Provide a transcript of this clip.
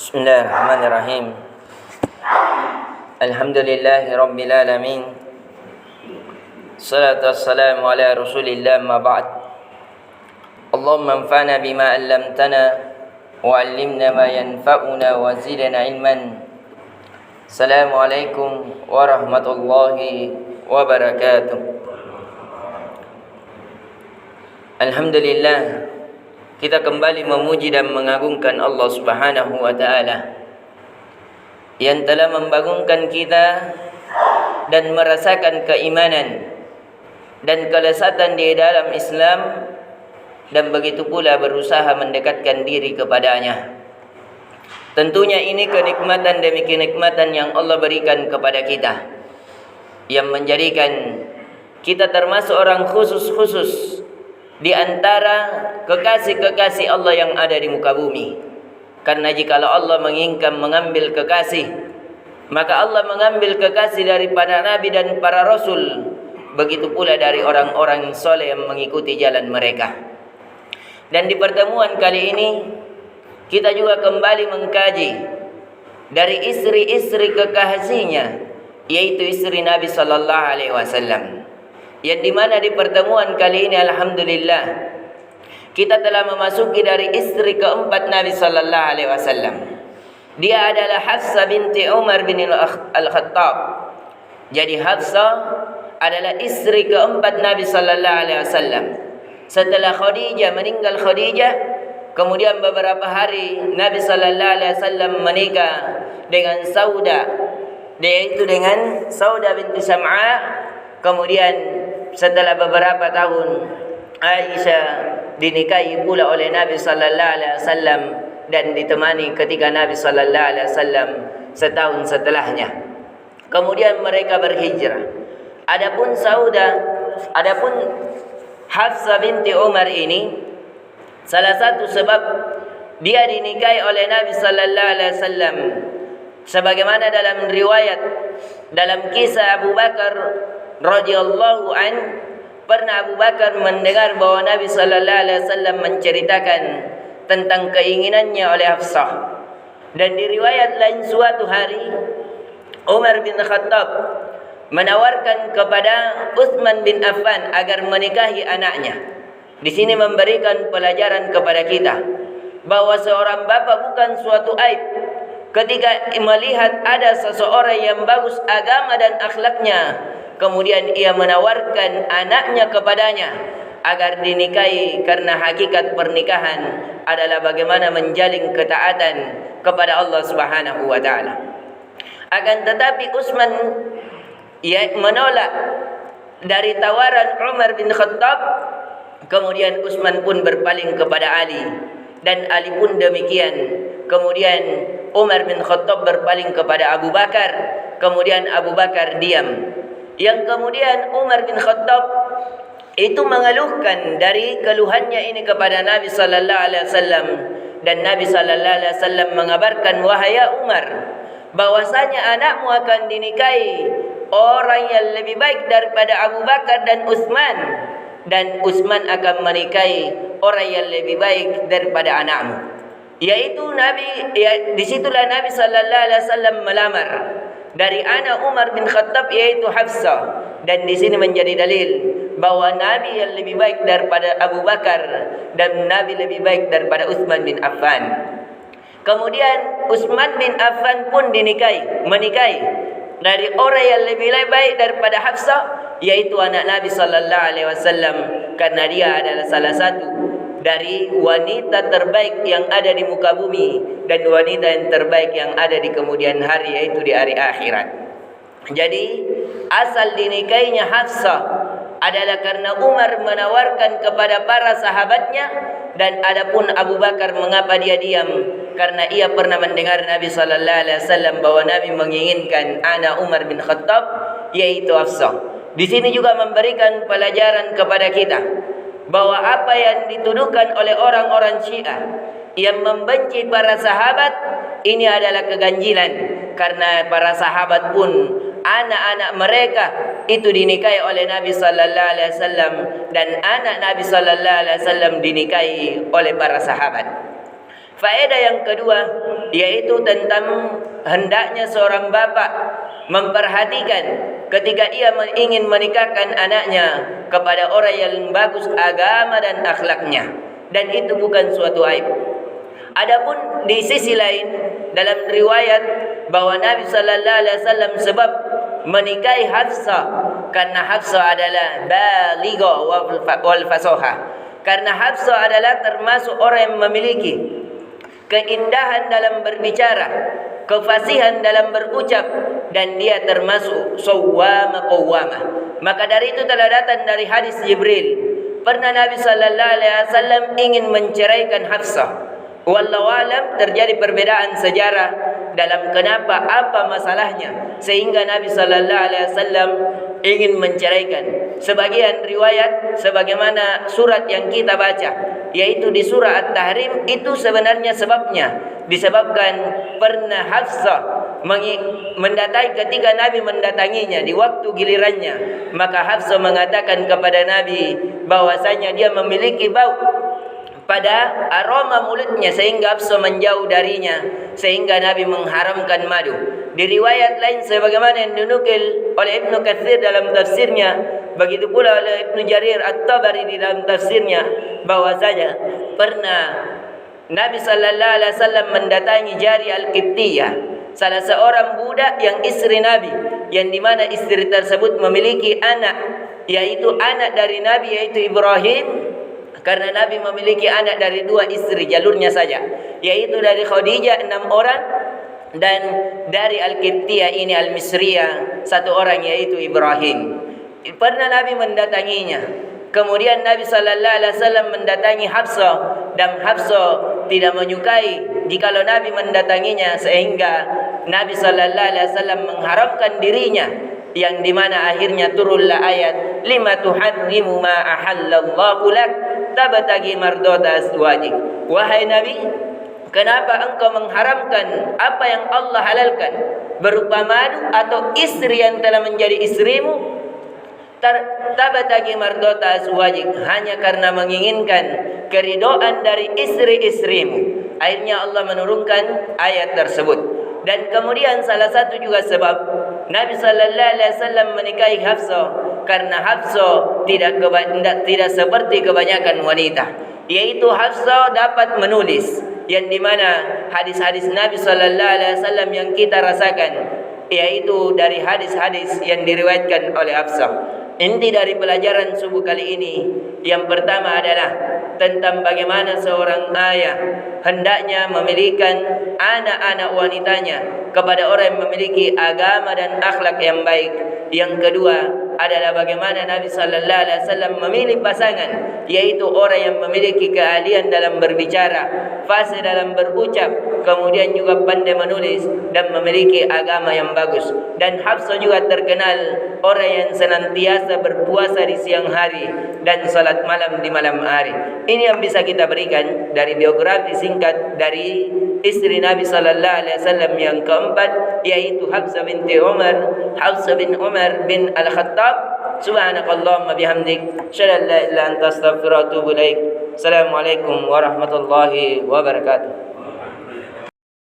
Bismillahirrahmanirrahim. Alhamdulillahi Rabbil Alamin. Salatu wassalamu ala Rasulillah ma ba'd. Allahumma anfa'na bima 'allamtana wa 'allimna ma yanfa'una wa zidna ilman. Assalamualaikum warahmatullahi wabarakatuh. Alhamdulillah, kita kembali memuji dan mengagungkan Allah Subhanahu wa taala yang telah membangunkan kita dan merasakan keimanan dan kelezatan di dalam Islam, dan begitu pula berusaha mendekatkan diri kepadanya. Tentunya ini kenikmatan demi kenikmatan yang Allah berikan kepada kita, yang menjadikan kita termasuk orang khusus di antara kekasih-kekasih Allah yang ada di muka bumi. Karena jikalau Allah menginginkan mengambil kekasih, maka Allah mengambil kekasih daripada Nabi dan para Rasul, begitu pula dari orang-orang soleh yang mengikuti jalan mereka. Dan di pertemuan kali ini kita juga kembali mengkaji dari istri-istri kekasihnya, yaitu istri Nabi sallallahu alaihi wasallam. Yang dimana di pertemuan kali ini alhamdulillah kita telah memasuki dari istri keempat Nabi sallallahu alaihi wasallam. Dia adalah Hafsah binti Umar bin Al-Khattab. Jadi Hafsah adalah istri keempat Nabi sallallahu alaihi wasallam. Setelah Khadijah, meninggal Khadijah, kemudian beberapa hari Nabi sallallahu alaihi wasallam menikah dengan Sauda, yaitu dengan Sauda binti Sam'a. Kemudian setelah beberapa tahun Aisyah dinikahi pula oleh Nabi sallallahu alaihi wasallam dan ditemani ketika Nabi sallallahu alaihi wasallam setahun setelahnya. Kemudian mereka berhijrah. Adapun Hafsah binti Umar ini, salah satu sebab dia dinikahi oleh Nabi sallallahu alaihi wasallam sebagaimana dalam riwayat, dalam kisah Abu Bakar radhiyallahu an, pernah Abu Bakar mendengar bahwa Nabi sallallahu alaihi wasallam menceritakan tentang keinginannya oleh Hafsah. Dan di riwayat lain, suatu hari Umar bin Khattab menawarkan kepada Utsman bin Affan agar menikahi anaknya. Di sini memberikan pelajaran kepada kita bahwa seorang bapa bukan suatu aib ketika melihat ada seseorang yang bagus agama dan akhlaknya, kemudian ia menawarkan anaknya kepadanya agar dinikahi, karena hakikat pernikahan adalah bagaimana menjalin ketaatan kepada Allah Subhanahu wa taala. Akan tetapi Utsman menolak dari tawaran Umar bin Khattab. Kemudian Utsman pun berpaling kepada Ali, dan Ali pun demikian. Kemudian Umar bin Khattab berpaling kepada Abu Bakar. Kemudian Abu Bakar diam. Yang kemudian Umar bin Khattab itu mengeluhkan dari keluhannya ini kepada Nabi sallallahu alaihi wasallam, dan Nabi sallallahu alaihi wasallam mengabarkan, wahai Umar, bahwasanya anakmu akan dinikahi orang yang lebih baik daripada Abu Bakar dan Utsman, dan Utsman akan menikahi orang yang lebih baik daripada anakmu, yaitu Nabi. Disitulah Nabi sallallahu alaihi wasallam melamar dari anak Umar bin Khattab, yaitu Hafsah. Dan di sini menjadi dalil bahwa Nabi yang lebih baik daripada Abu Bakar dan Nabi lebih baik daripada Utsman bin Affan. Kemudian Utsman bin Affan pun menikahi dari orang yang lebih baik daripada Hafsah, yaitu anak Nabi sallallahu alaihi wasallam, karena dia adalah salah satu dari wanita terbaik yang ada di muka bumi dan wanita yang terbaik yang ada di kemudian hari, yaitu di hari akhirat. Jadi asal dinikahinya Hafsah adalah karena Umar menawarkan kepada para sahabatnya, dan adapun Abu Bakar mengapa dia diam? Karena ia pernah mendengar Nabi sallallahu alaihi wasallam bahwa Nabi menginginkan anak Umar bin Khattab, yaitu Hafsah. Di sini juga memberikan pelajaran kepada kita bahwa apa yang dituduhkan oleh orang-orang Syiah yang membenci para sahabat ini adalah keganjilan, karena para sahabat pun anak-anak mereka itu dinikahi oleh Nabi sallallahu alaihi wasallam, dan anak Nabi sallallahu alaihi wasallam dinikahi oleh para sahabat. Faedah yang kedua yaitu tentang hendaknya seorang bapak memperhatikan ketika ia ingin menikahkan anaknya kepada orang yang bagus agama dan akhlaknya, dan itu bukan suatu aib. Adapun di sisi lain dalam riwayat bahwa Nabi sallallahu alaihi wasallam sebab menikahi Hafsah karena Hafsah adalah baligha wal fasoha, karena Hafsah adalah termasuk orang yang memiliki keindahan dalam berbicara, kefasihan dalam berucap, dan dia termasuk sawwama qawwama. Maka dari itu telah datang dari hadis Jibril, pernah Nabi sallallahu alaihi wasallam ingin menceraikan Hafsah. Wallahu alam, terjadi perbedaan sejarah dalam kenapa, apa masalahnya sehingga Nabi sallallahu alaihi wasallam ingin menceraikan. Sebagian riwayat sebagaimana surat yang kita baca, yaitu di surah At-Tahrim, itu sebenarnya sebabnya disebabkan pernah Hafsah mendatangi, ketika Nabi mendatanginya di waktu gilirannya, maka Hafsah mengatakan kepada Nabi bahwasanya dia memiliki bau pada aroma mulutnya sehingga Hafsah menjauh darinya, sehingga Nabi mengharamkan madu. Di riwayat lain sebagaimana yang dinukil oleh Ibnu Katsir dalam tafsirnya, begitu pula oleh Ibnu Jarir At-Tabari di dalam tafsirnya, bahwasanya pernah Nabi sallallahu alaihi wasallam mendatangi Jari Al-Qibtiyah, salah seorang budak yang istri Nabi, yang dimana istri tersebut memiliki anak, yaitu anak dari Nabi, yaitu Ibrahim. Karena Nabi memiliki anak dari 2 istri, jalurnya saja, yaitu dari Khadijah 6 orang, dan dari Al-Qibtiyah ini Al-Misriyah 1 orang, yaitu Ibrahim. Pernah Nabi mendatanginya. Kemudian Nabi sallallahu alaihi wasallam mendatangi Hafsah, dan Hafsah tidak menyukai jikalau Nabi mendatanginya, sehingga Nabi sallallahu alaihi wasallam mengharamkan dirinya, yang dimana akhirnya turunlah ayat lima tuharrimu ma ahallallahu lak tabtagi mardata azwajik. Wahai Nabi, kenapa engkau mengharamkan apa yang Allah halalkan berupa madu atau istri yang telah menjadi istrimu? Tabtagi mardata azwajik, hanya karena menginginkan keridhaan dari istri-istrimu. Akhirnya Allah menurunkan ayat tersebut. Dan kemudian salah satu juga sebab Nabi sallallahu alaihi wasallam menikahi Hafsah, karena Hafsah tidak seperti kebanyakan wanita, yaitu Hafsah dapat menulis, yang dimana hadis-hadis Nabi sallallahu alaihi wasallam yang kita rasakan, yaitu dari hadis-hadis yang diriwayatkan oleh Hafsah. Inti dari pelajaran subuh kali ini yang pertama adalah tentang bagaimana seorang ayah hendaknya memilihkan anak-anak wanitanya kepada orang yang memiliki agama dan akhlak yang baik. Yang kedua adalah bagaimana Nabi sallallahu alaihi wasallam memilih pasangan, yaitu orang yang memiliki keahlian dalam berbicara, fasih dalam berucap, kemudian juga pandai menulis dan memiliki agama yang bagus. Dan Hafsah juga terkenal orang yang senantiasa berpuasa di siang hari dan salat malam di malam hari. Ini yang bisa kita berikan dari biografi singkat dari istri Nabi sallallahu alaihi wasallam yang keempat, yaitu Hafsah binti Umar, Hafsah bin Umar bin Al-Khattab. Subhanakallahumma bihamdik, asyhadu an la ilaha illa anta, astaghfiruka wa atubu ilaik. Assalamualaikum warahmatullahi wabarakatuh.